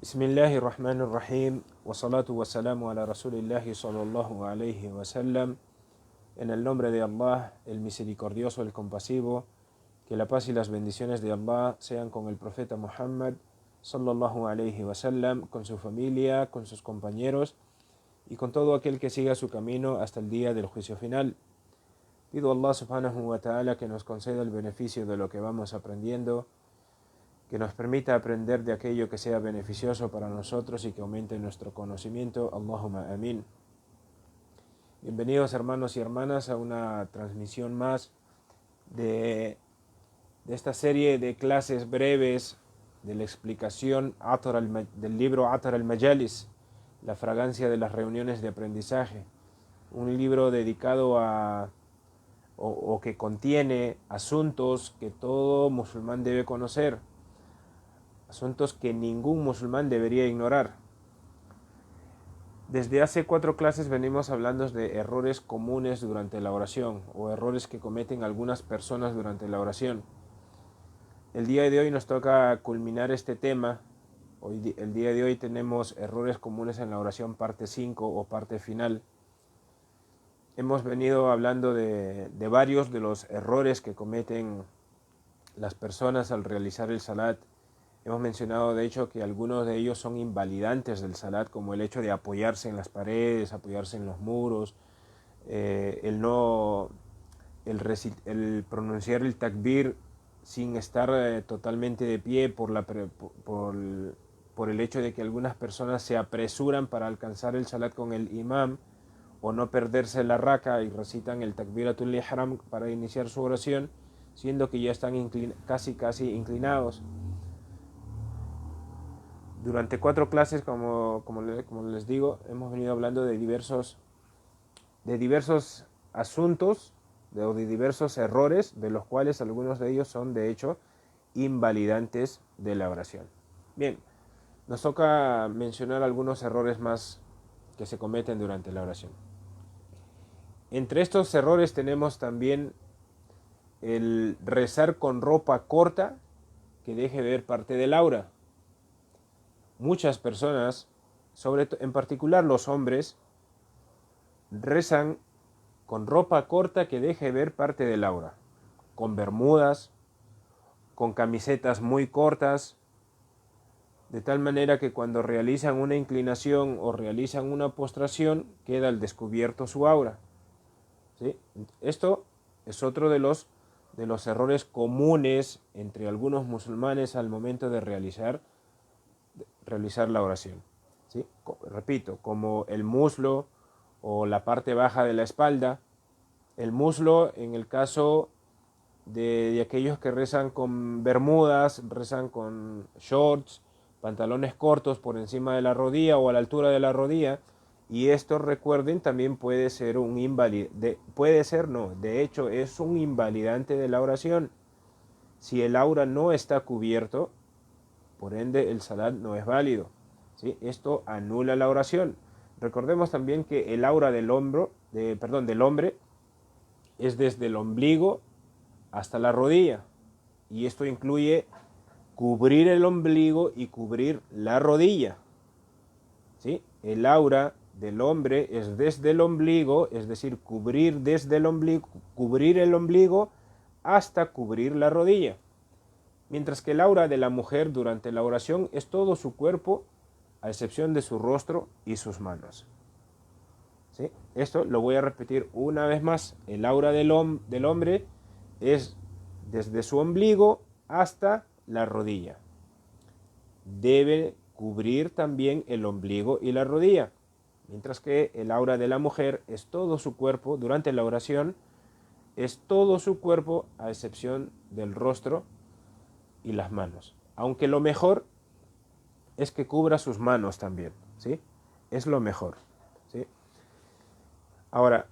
Bismillahirrahmanirrahim. Wassalatu wassalamu ala Rasulillahi sallallahu alayhi wa sallam. En el nombre de Allah, el misericordioso, el compasivo, que la paz y las bendiciones de Allah sean con el profeta Muhammad sallallahu alayhi wa sallam, con su familia, con sus compañeros y con todo aquel que siga su camino hasta el día del juicio final. Pido a Allah subhanahu wa ta'ala que nos conceda el beneficio de lo que vamos aprendiendo, que nos permita aprender de aquello que sea beneficioso para nosotros y que aumente nuestro conocimiento. Allahumma amin. Bienvenidos hermanos y hermanas a una transmisión más de esta serie de clases breves de la explicación del libro Athar al-Majalis, la fragancia de las reuniones de aprendizaje, un libro dedicado o que contiene asuntos que todo musulmán debe conocer, asuntos que ningún musulmán debería ignorar. Desde hace 4 clases venimos hablando de errores comunes durante la oración o errores que cometen algunas personas durante la oración. El día de hoy nos toca culminar este tema. El día de hoy tenemos errores comunes en la oración parte 5 o parte final. Hemos venido hablando de varios de los errores que cometen las personas al realizar el salat. Hemos mencionado de hecho que algunos de ellos son invalidantes del salat, como el hecho de apoyarse en las paredes, apoyarse en los muros, el pronunciar el takbir sin estar totalmente de pie por el hecho de que algunas personas se apresuran para alcanzar el salat con el imam, o no perderse la raka y recitan el takbiratul ihram para iniciar su oración, siendo que ya están casi inclinados. Durante 4 clases, como les digo, hemos venido hablando de diversos asuntos, de diversos errores, de los cuales algunos de ellos son de hecho invalidantes de la oración. Bien, nos toca mencionar algunos errores más que se cometen durante la oración. Entre estos errores tenemos también el rezar con ropa corta que deje ver parte del aura. Muchas personas, en particular los hombres, rezan con ropa corta que deje ver parte del aura, con bermudas, con camisetas muy cortas, de tal manera que cuando realizan una inclinación o realizan una postración queda al descubierto su aura. ¿Sí? Esto es otro de los errores comunes entre algunos musulmanes al momento de realizar la oración. ¿Sí? Repito, como el muslo o la parte baja de la espalda. El muslo, en el caso de aquellos que rezan con bermudas, rezan con shorts, pantalones cortos por encima de la rodilla o a la altura de la rodilla, y esto, recuerden, también puede ser de hecho es un invalidante de la oración. Si el aura no está cubierto, por ende el salat no es válido. ¿Sí? Esto anula la oración. Recordemos también que el aura del hombre es desde el ombligo hasta la rodilla, y esto incluye cubrir el ombligo y cubrir la rodilla. ¿Sí? El aura del hombre es desde el ombligo, es decir, cubrir el ombligo hasta cubrir la rodilla. Mientras que el aura de la mujer durante la oración es todo su cuerpo, a excepción de su rostro y sus manos. ¿Sí? Esto lo voy a repetir una vez más. El aura del hombre es desde su ombligo hasta la rodilla. Debe cubrir también el ombligo y la rodilla. Mientras que el aura de la mujer es todo su cuerpo, durante la oración, es todo su cuerpo a excepción del rostro y las manos. Aunque lo mejor es que cubra sus manos también. ¿Sí? Es lo mejor. ¿Sí? Ahora,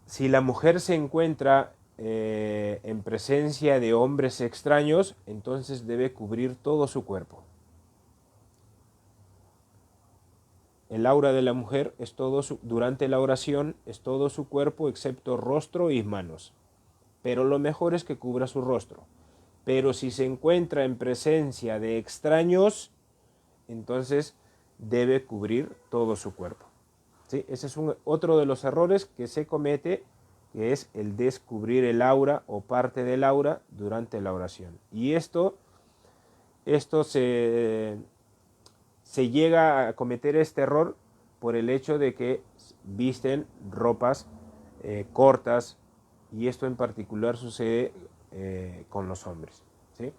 si la mujer se encuentra en presencia de hombres extraños, entonces debe cubrir todo su cuerpo. El aura de la mujer es durante la oración es todo su cuerpo excepto rostro y manos. Pero lo mejor es que cubra su rostro. Pero si se encuentra en presencia de extraños, entonces debe cubrir todo su cuerpo. ¿Sí? Ese es otro de los errores que se comete, que es el descubrir el aura o parte del aura durante la oración. Y esto se llega a cometer este error por el hecho de que visten ropas cortas, y esto en particular sucede con los hombres. ¿Sí?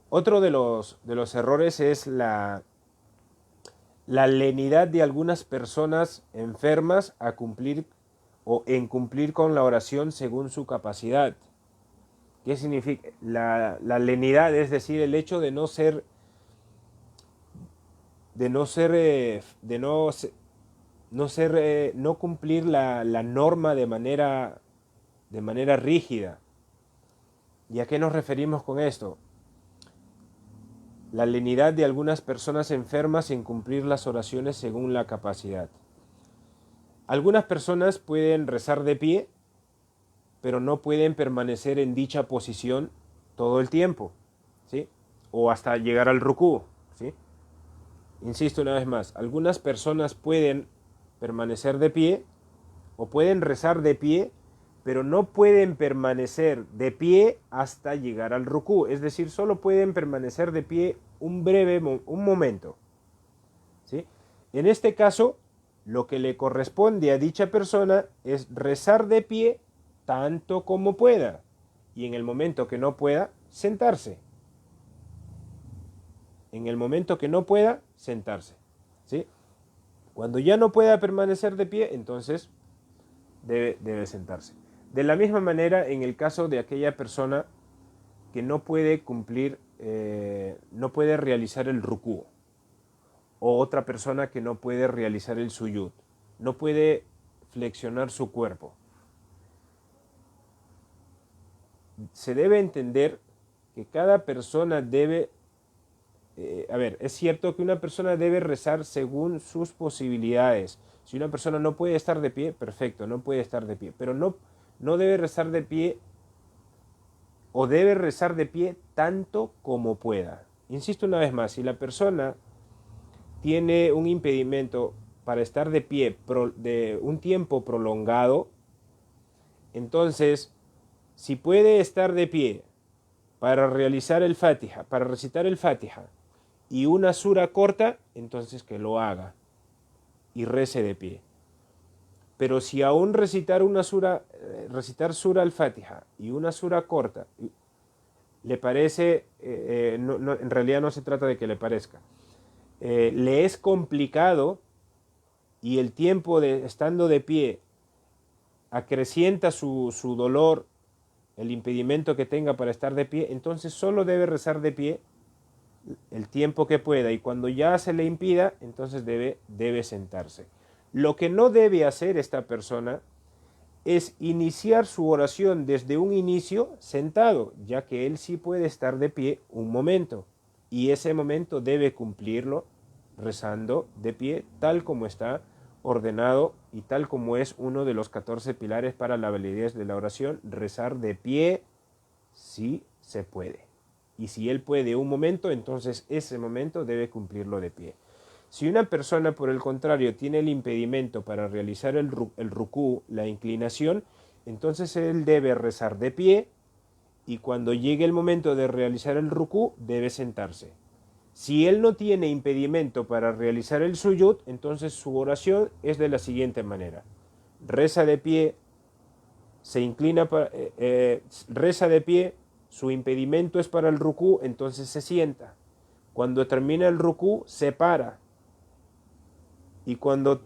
Otro de los errores es la lenidad de algunas personas enfermas a cumplir o en cumplir con la oración según su capacidad. ¿Qué significa? La lenidad, es decir, el hecho de no cumplir la norma de manera rígida. ¿Y a qué nos referimos con esto? La lenidad de algunas personas enfermas en cumplir las oraciones según la capacidad. Algunas personas pueden rezar de pie, pero no pueden permanecer en dicha posición todo el tiempo, ¿sí? O hasta llegar al rukú, ¿sí? Insisto una vez más, algunas personas pueden permanecer de pie o pueden rezar de pie, pero no pueden permanecer de pie hasta llegar al rukú. Es decir, solo pueden permanecer de pie un momento. ¿Sí? En este caso, lo que le corresponde a dicha persona es rezar de pie tanto como pueda. Y en el momento que no pueda, sentarse. En el momento que no pueda, sentarse. ¿Sí? Cuando ya no pueda permanecer de pie, entonces debe sentarse. De la misma manera, en el caso de aquella persona que no puede cumplir, no puede realizar el rukú, o otra persona que no puede realizar el suyud, no puede flexionar su cuerpo. Se debe entender que cada persona debe, es cierto que una persona debe rezar según sus posibilidades. Si una persona no puede estar de pie, perfecto, no puede estar de pie, pero no debe rezar de pie, o debe rezar de pie tanto como pueda. Insisto una vez más, si la persona tiene un impedimento para estar de pie de un tiempo prolongado, entonces, si puede estar de pie para realizar el Fatiha, para recitar el Fatiha y una sura corta, entonces que lo haga y rece de pie. Pero si aún recitar sura al Fatiha y una sura corta le parece, en realidad no se trata de que le parezca, le es complicado y el tiempo de estando de pie acrecienta su dolor, el impedimento que tenga para estar de pie, entonces solo debe rezar de pie el tiempo que pueda, y cuando ya se le impida, entonces debe sentarse. Lo que no debe hacer esta persona es iniciar su oración desde un inicio sentado, ya que él sí puede estar de pie un momento, y ese momento debe cumplirlo rezando de pie, tal como está ordenado y tal como es uno de los 14 pilares para la validez de la oración. Rezar de pie si se puede. Y si él puede un momento, entonces ese momento debe cumplirlo de pie. Si una persona, por el contrario, tiene el impedimento para realizar el rukú, la inclinación, entonces él debe rezar de pie, y cuando llegue el momento de realizar el rukú, debe sentarse. Si él no tiene impedimento para realizar el suyud, entonces su oración es de la siguiente manera: reza de pie, se inclina, reza de pie, su impedimento es para el rukú, entonces se sienta. Cuando termina el rukú, se para. Y cuando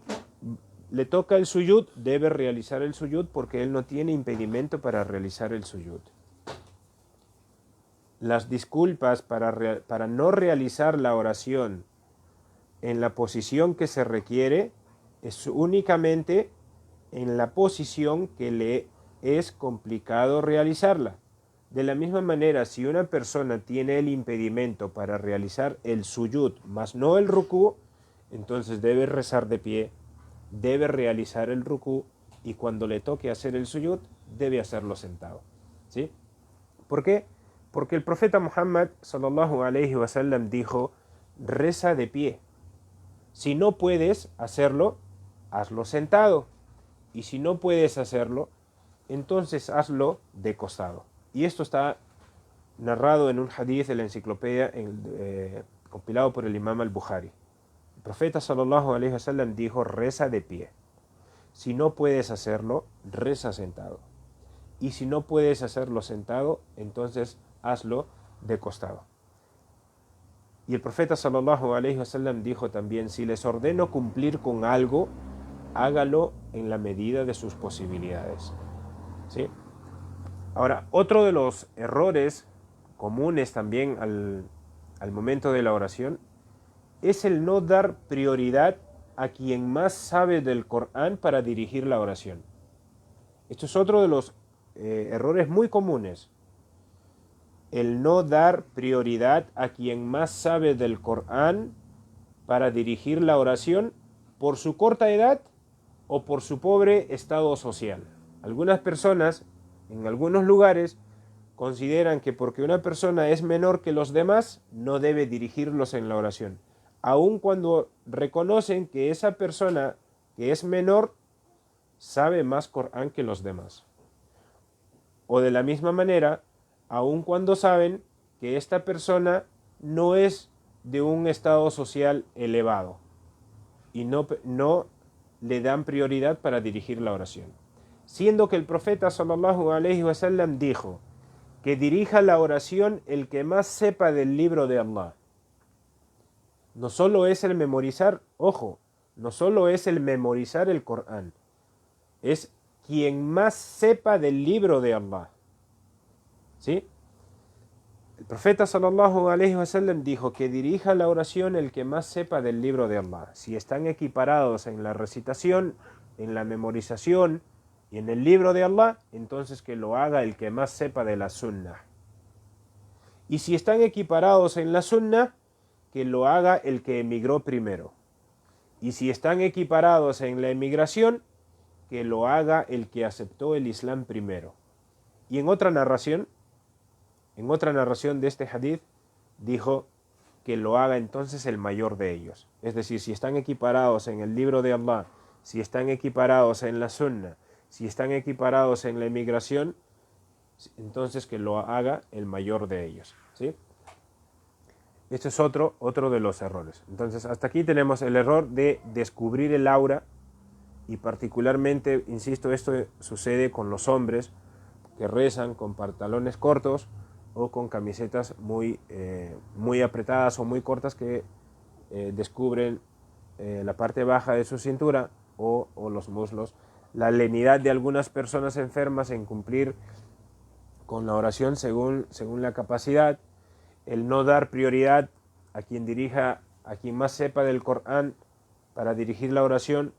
le toca el suyud, debe realizar el suyud, porque él no tiene impedimento para realizar el suyud. Las disculpas para no realizar la oración en la posición que se requiere es únicamente en la posición que le es complicado realizarla. De la misma manera, si una persona tiene el impedimento para realizar el suyud, mas no el rukú, entonces debe rezar de pie, debe realizar el rukú, y cuando le toque hacer el suyud, debe hacerlo sentado. ¿Sí? ¿Por qué? Porque el profeta Muhammad sallallahu alaihi wasallam dijo: reza de pie. Si no puedes hacerlo, hazlo sentado. Y si no puedes hacerlo, entonces hazlo de costado. Y esto está narrado en un hadith de la enciclopedia compilado por el imam al-Bukhari. El profeta sallallahu alaihi wasallam dijo: reza de pie. Si no puedes hacerlo, reza sentado. Y si no puedes hacerlo sentado, entonces hazlo de costado. Y el profeta sallallahu alaihi wasallam dijo también: si les ordeno cumplir con algo, hágalo en la medida de sus posibilidades. ¿Sí? Ahora, otro de los errores comunes también al momento de la oración es el no dar prioridad a quien más sabe del Corán para dirigir la oración. Esto es otro de los errores muy comunes. El no dar prioridad a quien más sabe del Corán para dirigir la oración por su corta edad o por su pobre estado social. Algunas personas, en algunos lugares, consideran que porque una persona es menor que los demás, no debe dirigirlos en la oración, aun cuando reconocen que esa persona que es menor sabe más Corán que los demás. O de la misma manera, aun cuando saben que esta persona no es de un estado social elevado y no le dan prioridad para dirigir la oración. Siendo que el profeta sallallahu alaihi wasallam dijo que dirija la oración el que más sepa del libro de Allah. No solo es el memorizar, ojo, no solo es el memorizar el Corán, es quien más sepa del libro de Allah. ¿Sí? El profeta sallallahu alaihi wasallam dijo que dirija la oración el que más sepa del libro de Allah. Si están equiparados en la recitación, en la memorización y en el libro de Allah, entonces que lo haga el que más sepa de la sunnah. Y si están equiparados en la sunnah, que lo haga el que emigró primero. Y si están equiparados en la emigración, que lo haga el que aceptó el Islam primero. Y en otra narración de este hadith, dijo que lo haga entonces el mayor de ellos. Es decir, si están equiparados en el libro de Allah, si están equiparados en la sunnah, si están equiparados en la emigración, entonces que lo haga el mayor de ellos. ¿Sí? Este es otro de los errores. Entonces, hasta aquí tenemos el error de descubrir el aura, y particularmente, insisto, esto sucede con los hombres que rezan con pantalones cortos o con camisetas muy apretadas o muy cortas que descubren la parte baja de su cintura o los muslos. La lenidad de algunas personas enfermas en cumplir con la oración según la capacidad, el no dar prioridad a quien más sepa del Corán para dirigir la oración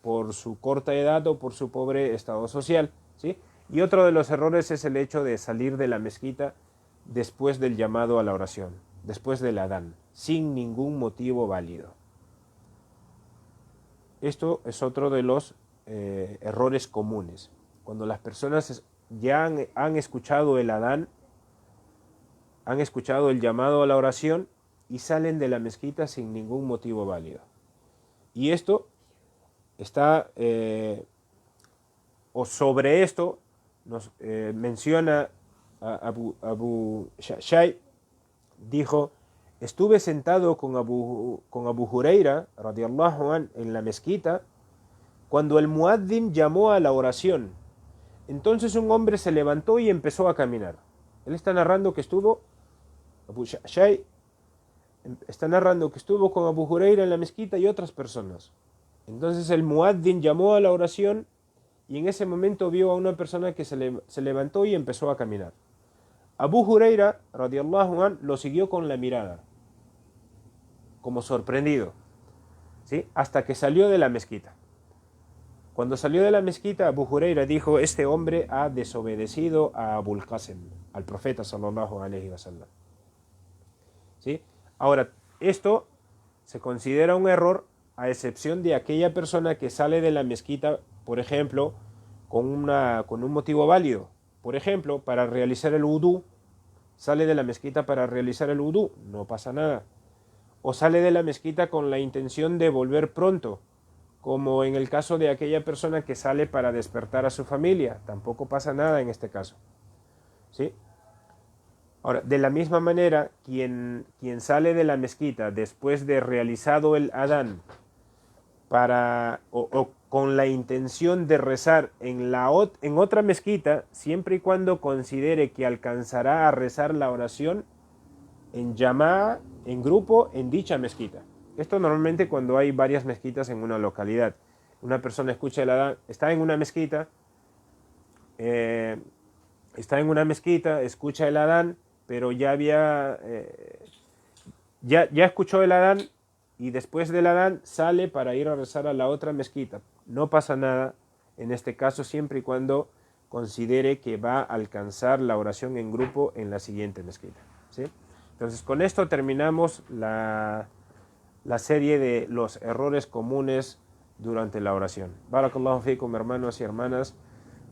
por su corta edad o por su pobre estado social, ¿sí? Y otro de los errores es el hecho de salir de la mezquita después del llamado a la oración, después del adán, sin ningún motivo válido. Esto es otro de los errores comunes. Cuando las personas ya han escuchado el adán, han escuchado el llamado a la oración y salen de la mezquita sin ningún motivo válido. Y esto está, o sobre esto nos menciona Abu Shay, dijo: estuve sentado con Abu Huraira radiyallahu an en la mezquita cuando el muaddin llamó a la oración. Entonces un hombre se levantó y empezó a caminar. Él está narrando que Abu Shay está narrando que estuvo con Abu Huraira en la mezquita y otras personas. Entonces el muaddin llamó a la oración y en ese momento vio a una persona que se levantó y empezó a caminar. Abu Huraira radiyallahu an lo siguió con la mirada, como sorprendido, ¿sí? Hasta que salió de la mezquita. Cuando salió de la mezquita, Abu Huraira dijo: este hombre ha desobedecido a Abul Qasim, al profeta sallallahu alaihi wasallam. ¿Sí? Ahora, esto se considera un error a excepción de aquella persona que sale de la mezquita, por ejemplo, con un motivo válido. Por ejemplo, para realizar el wudú, sale de la mezquita para realizar el wudú, no pasa nada. o sale de la mezquita con la intención de volver pronto, como en el caso de aquella persona que sale para despertar a su familia, tampoco pasa nada en este caso, ¿sí? Ahora, de la misma manera, quien sale de la mezquita después de realizado el adán o con la intención de rezar en otra mezquita, siempre y cuando considere que alcanzará a rezar la oración en llama'a, en grupo, en dicha mezquita. Esto normalmente cuando hay varias mezquitas en una localidad. Una persona escucha el adán, está en una mezquita, escucha el adán, pero ya escuchó el adán y después del adán sale para ir a rezar a la otra mezquita. No pasa nada en este caso siempre y cuando considere que va a alcanzar la oración en grupo en la siguiente mezquita, ¿sí? Entonces con esto terminamos la serie de los errores comunes durante la oración. Barakallahu fikum, hermanos y hermanas,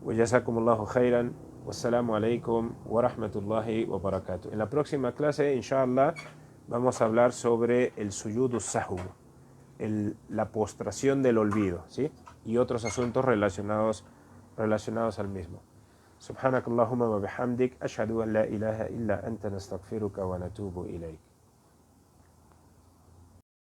wa jazakumullahu khairan, wassalamu alaikum wa rahmatullahi wa barakatuh. En la próxima clase, inshallah, vamos a hablar sobre el suyudu sahu, la postración del olvido, ¿sí? Y otros asuntos relacionados al mismo. Subhanakallahumma wa bihamdik, ashhadu an la ilaha illa anta nastaghfiruka wa natubu ilayk.